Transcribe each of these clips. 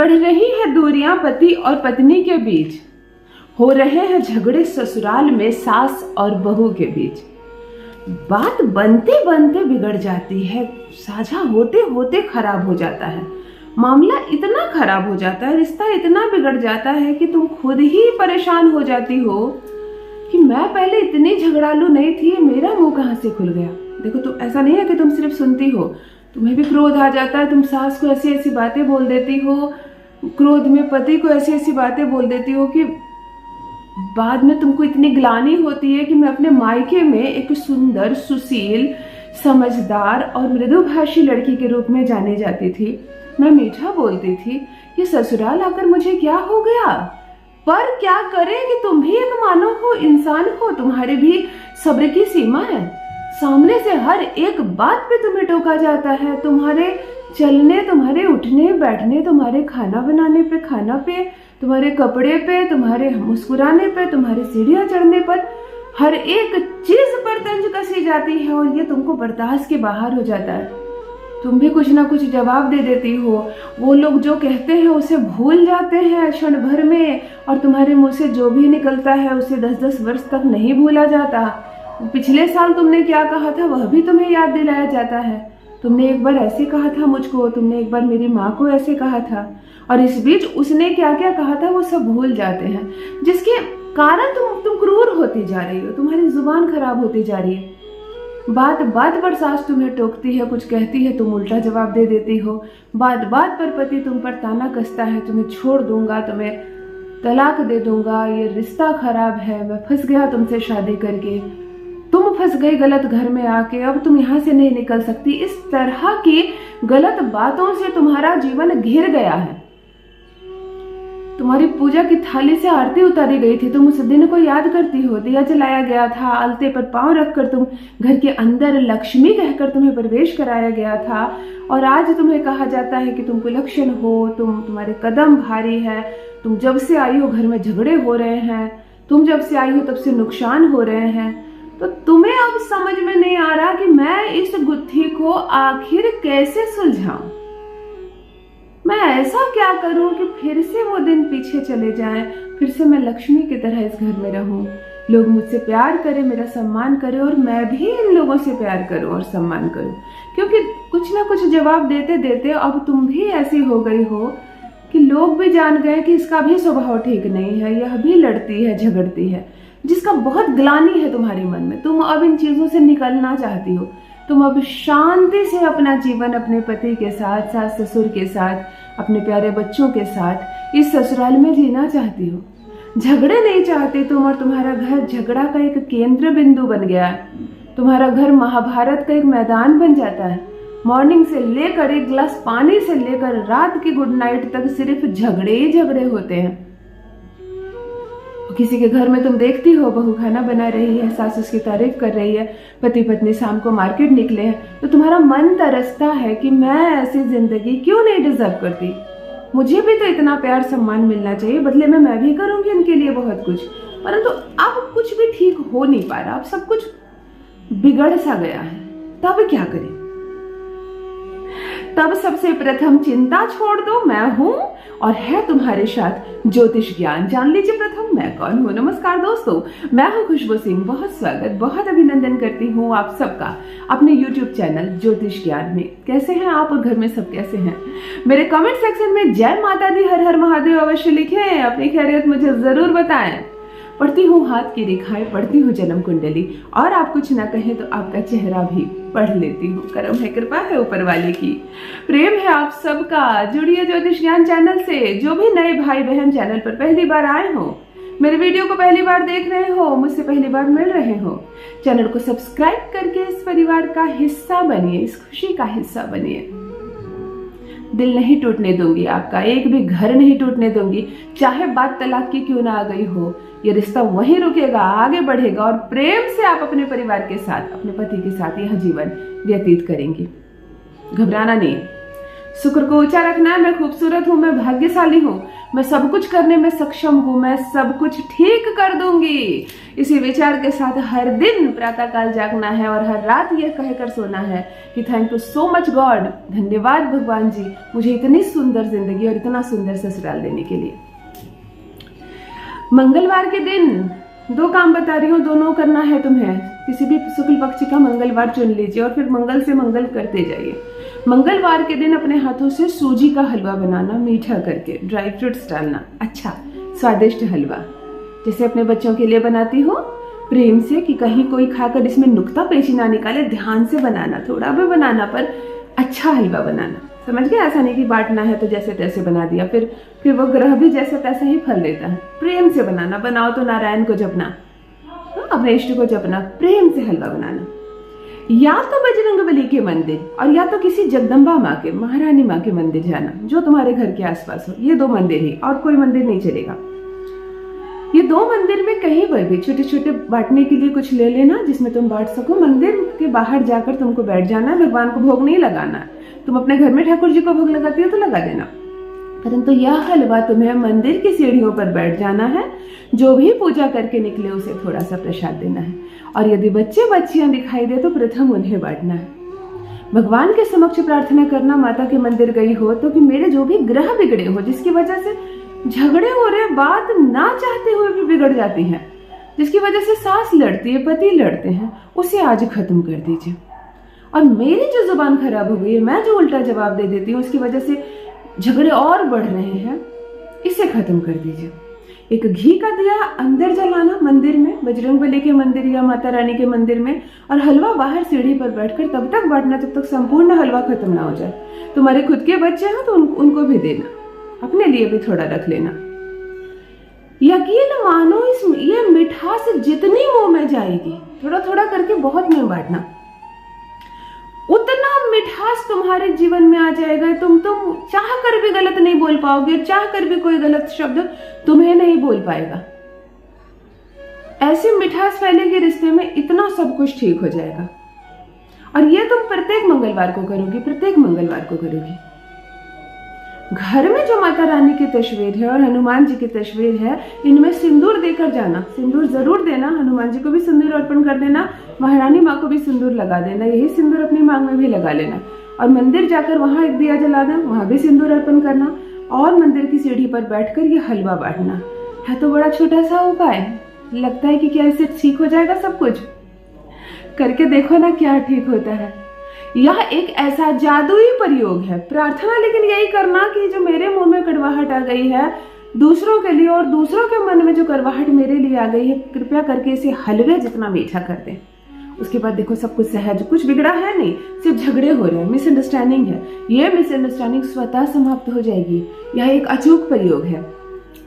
बढ़ रही है दूरियां पति और पत्नी के बीच, हो रहे हैं झगड़े ससुराल में सास और बहू के बीच। बात बनते बनते बिगड़ जाती है, साझा होते होते खराब हो जाता है, मामला इतना खराब हो जाता है, रिश्ता इतना बिगड़ जाता है कि तुम खुद ही परेशान हो जाती हो कि मैं पहले इतनी झगड़ालू नहीं थी, मेरा मुंह कहाँ से खुल गया। देखो, तुम ऐसा नहीं है कि तुम सिर्फ सुनती हो, तुम्हें भी क्रोध आ जाता है, तुम सास को ऐसी ऐसी बातें बोल देती हो, क्रोध में पति को ऐसी ऐसी बातें बोल देती हो कि बाद में तुमको इतनी ग्लानि होती है कि मैं अपने मायके में एक सुंदर, सुशील, समझदार और मृदुभाषी लड़की के रूप में जानी जाती थी। मैं मीठा बोलती थी, ये ससुराल आकर मुझे क्या हो गया। पर क्या करें कि तुम भी एक मानव हो, इंसान हो, तुम्हारे भी सब्र की सीमा है। सामने से हर एक बात पे तुम्हें टोका जाता है, तुम्हारे चलने, तुम्हारे उठने बैठने, तुम्हारे खाना बनाने पे, खाना पे, तुम्हारे कपड़े पे, तुम्हारे मुस्कुराने पे, तुम्हारे सीढ़ियां चढ़ने पर, हर एक चीज पर तंज कसी जाती है और ये तुमको बर्दाश्त के बाहर हो जाता है। तुम भी कुछ ना कुछ जवाब दे देती हो, वो लोग जो कहते हैं उसे भूल जाते हैं क्षण भर में, और तुम्हारे मुंह से जो भी निकलता है उसे 10-10 वर्ष तक नहीं भूला जाता। पिछले साल तुमने क्या कहा था वह भी तुम्हें याद दिलाया जाता है। तुमने एक बार ऐसे कहा था मुझको, तुमने एक बार मेरी माँ को ऐसे कहा था, और इस बीच उसने क्या क्या कहा था वो सब भूल जाते हैं, जिसके कारण तुम क्रूर होती जा रही हो, तुम्हारी जुबान खराब होती जा रही है। बात बात पर सास तुम्हें टोकती है, कुछ कहती है, तुम उल्टा जवाब दे देती हो। बात बात पर पति तुम पर ताना कसता है, तुम्हें छोड़ दूंगा, तुम्हें तलाक दे दूंगा, ये रिश्ता खराब है, मैं फंस गया तुमसे शादी करके, तुम फंस गई गलत घर में आके, अब तुम यहाँ से नहीं निकल सकती। इस तरह की गलत बातों से तुम्हारा जीवन घिर गया है। तुम्हारी पूजा की थाली से आरती उतारी गई थी, तुम उस दिन को याद करती हो, दिया जलाया गया था, अलते पर पांव रखकर तुम घर के अंदर लक्ष्मी कहकर तुम्हें प्रवेश कराया गया था, और आज तुम्हें कहा जाता है कि तुम कुलक्षण हो, तुम्हारे कदम भारी है, तुम जब से आई हो घर में झगड़े हो रहे हैं, तुम जब से आई हो तब से नुकसान हो रहे हैं। तो तुम्हें अब समझ में नहीं आ रहा कि मैं इस गुत्थी को आखिर कैसे सुलझाऊं, मैं ऐसा क्या करूं कि फिर से वो दिन पीछे चले जाएं, फिर से मैं लक्ष्मी की तरह इस घर में रहूं, लोग मुझसे प्यार करें, मेरा सम्मान करें, और मैं भी इन लोगों से प्यार करूं और सम्मान करूं। क्योंकि कुछ ना कुछ जवाब देते देते अब तुम भी ऐसी हो गई हो कि लोग भी जान गए कि इसका भी स्वभाव ठीक नहीं है, यह भी लड़ती है, झगड़ती है, जिसका बहुत ग्लानि है तुम्हारे मन में। तुम अब इन चीजों से निकलना चाहती हो, तुम अब शांति से अपना जीवन अपने पति के साथ, सास ससुर के साथ, अपने प्यारे बच्चों के साथ इस ससुराल में जीना चाहती हो। झगड़े नहीं चाहती तुम, और तुम्हारा घर झगड़ा का एक केंद्र बिंदु बन गया है। तुम्हारा घर महाभारत का एक मैदान बन जाता है। मॉर्निंग से लेकर एक गिलास पानी से लेकर रात की गुड नाइट तक सिर्फ झगड़े ही झगड़े होते हैं। किसी के घर में तुम देखती हो, बहू खाना बना रही है, सास उसकी तारीफ कर रही है, पति पत्नी शाम को मार्केट निकले हैं, तो तुम्हारा मन तरसता है कि मैं ऐसी जिंदगी क्यों नहीं डिजर्व करती, मुझे भी तो इतना प्यार सम्मान मिलना चाहिए, बदले में मैं भी करूंगी इनके लिए बहुत कुछ। परंतु अब कुछ भी ठीक हो नहीं पा रहा, अब सब कुछ बिगड़ सा गया है, तब क्या करें। तब सबसे प्रथम चिंता छोड़ दो, मैं हूं और है तुम्हारे साथ ज्योतिष ज्ञान। जान लीजिए प्रथम मैं कौन हूं। नमस्कार दोस्तों, मैं हूं खुशबू सिंह। बहुत स्वागत, बहुत अभिनंदन करती हूं आप सबका अपने YouTube चैनल ज्योतिष ज्ञान में। कैसे हैं आप और घर में सब कैसे हैं? मेरे कमेंट सेक्शन में जय माता दी, हर हर महादेव अवश्य लिखें, अपनी खैरियत मुझे जरूर बताएं। पढ़ती हूँ हाथ की रेखाएं, पढ़ती हूँ जन्म कुंडली, और आप कुछ ना कहें तो आपका चेहरा भी पढ़ लेती हूँ। करम है, कृपा है ऊपर वाले की, प्रेम है आप सबका। जुड़िए ज्योतिष ज्ञान चैनल से। जो भी नए भाई बहन चैनल पर पहली बार आए हो, मेरे वीडियो को पहली बार देख रहे हो, मुझसे पहली बार मिल रहे हो, चैनल को सब्सक्राइब करके इस परिवार का हिस्सा बनिए, इस खुशी का हिस्सा बनिए। दिल नहीं टूटने दूंगी आपका, एक भी घर नहीं टूटने दूंगी, चाहे बात तलाक की क्यों ना आ गई हो, ये रिश्ता वहीं रुकेगा, आगे बढ़ेगा, और प्रेम से आप अपने परिवार के साथ, अपने पति के साथ यह जीवन व्यतीत करेंगे। घबराना नहीं, शुक्र को ऊंचा रखना है। मैं खूबसूरत हूँ, मैं भाग्यशाली हूँ, मैं सब कुछ करने में सक्षम हूँ, मैं सब कुछ ठीक कर दूंगी। इसी विचार के साथ हर दिन प्रातःकाल जागना है और हर रात ये कहकर सोना है कि thank you so much God, धन्यवाद भगवान जी मुझे इतनी सुंदर जिंदगी और इतना सुंदर ससुराल देने के लिए। मंगलवार के दिन 2 काम बता रही हूँ, दोनों करना है तुम्हें। किसी भी शुक्ल पक्ष का मंगलवार चुन लीजिए और फिर मंगल से मंगल करते जाइए। मंगलवार के दिन अपने हाथों से सूजी का हलवा बनाना, मीठा करके, ड्राई फ्रूट्स डालना, अच्छा स्वादिष्ट हलवा, जैसे अपने बच्चों के लिए बनाती हो प्रेम से, कि कहीं कोई खाकर इसमें नुक्ता पेशी ना निकाले, ध्यान से बनाना, थोड़ा भी बनाना पर अच्छा हलवा बनाना, समझ गए? ऐसा नहीं कि बांटना है तो जैसे तैसे बना दिया, फिर वो ग्रह भी जैसे तैसे ही फल देता है। प्रेम से बनाना, बनाओ तो नारायण को जपना, अपने इष्ट को जपना, प्रेम से हलवा बनाना। या तो बजरंगबली के मंदिर और या तो किसी जगदम्बा माँ के, महारानी माँ के मंदिर जाना जो तुम्हारे घर के आसपास हो। ये 2 मंदिर ही, और कोई मंदिर नहीं चलेगा। ये 2 मंदिर में कहीं पर भी छोटे छोटे बांटने के लिए कुछ ले लेना जिसमें तुम बांट सको। मंदिर के बाहर जाकर तुमको बैठ जाना है, भगवान को भोग नहीं लगाना है। तुम अपने घर में ठाकुर जी को भोग लगाती हो तो लगा देना, परंतु यह हलवा तुम्हें मंदिर की सीढ़ियों पर बैठ जाना है, जो भी पूजा करके निकले उसे थोड़ा सा प्रसाद देना है, और यदि बच्चे बच्चियां दिखाई दे तो प्रथम उन्हें बांटना है। भगवान के समक्ष प्रार्थना करना, माता के मंदिर गई हो तो कि मेरे जो भी ग्रह बिगड़े हो, जिसकी वजह से झगड़े हो रहे, बात ना चाहते हुए भी बिगड़ जाती है, जिसकी वजह से सास लड़ती है, पति लड़ते हैं, उसे आज खत्म कर दीजिए। और मेरी जो जुबान खराब हो गई है, मैं जो उल्टा जवाब दे देती हूँ, उसकी वजह से झगड़े और बढ़ रहे हैं, इसे खत्म कर दीजिए। एक घी का दिया अंदर जलाना मंदिर में, बजरंगबली के मंदिर या माता रानी के मंदिर में, और हलवा बाहर सीढ़ी पर बैठकर तब तक बांटना जब तक संपूर्ण हलवा खत्म ना हो जाए। तुम्हारे खुद के बच्चे हैं तो उनको भी देना, अपने लिए भी थोड़ा रख लेना। यकीन मानो ये मिठास जितनी मुंह में जाएगी, थोड़ा थोड़ा करके बहुत में बांटना, उतना मिठास तुम्हारे जीवन में आ जाएगा। तुम चाह कर भी गलत नहीं बोल पाओगे, चाह कर भी कोई गलत शब्द तुम्हें नहीं बोल पाएगा। ऐसी मिठास फैलेगी रिश्ते में, इतना सब कुछ ठीक हो जाएगा। और ये तुम प्रत्येक मंगलवार को करोगी, प्रत्येक मंगलवार को करोगी। घर में जो माता रानी की तस्वीर है और हनुमान जी की तस्वीर है, इनमें सिंदूर देकर जाना, सिंदूर जरूर देना, हनुमान जी को भी सिंदूर अर्पण कर देना, महारानी माँ को भी सिंदूर लगा देना, यही सिंदूर अपनी मांग में भी लगा लेना, और मंदिर जाकर वहां एक दिया जलाना, वहां भी सिंदूर अर्पण करना, और मंदिर की सीढ़ी पर बैठकर ये हलवा बांटना। है तो बड़ा छोटा सा उपाय, लगता है कि क्या इससे ठीक हो जाएगा सब कुछ? करके देखो ना क्या ठीक होता है। यह एक ऐसा जादुई प्रयोग है। प्रार्थना लेकिन यही करना कि जो मेरे मुंह में कड़वाहट आ गई है दूसरों के लिए, और दूसरों के मन में जो कड़वाहट मेरे लिए आ गई है, कृपया करके इसे हलवे जितना मीठा कर दें। उसके बाद देखो सब कुछ सहज, कुछ बिगड़ा है नहीं, सिर्फ झगड़े हो रहे हैं, मिसअंडरस्टैंडिंग है। ये मिसअंडरस्टैंडिंग स्वतः समाप्त हो जाएगी। यह एक अचूक प्रयोग है,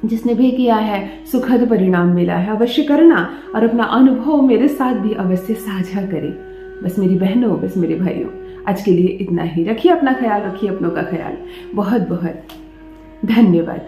जिसने भी किया है सुखद परिणाम मिला है। अवश्य करना और अपना अनुभव मेरे साथ भी अवश्य साझा करें। बस मेरी बहनों, बस मेरे भाइयों, आज के लिए इतना ही। रखिए अपना ख्याल, रखिए अपनों का ख्याल। बहुत बहुत धन्यवाद।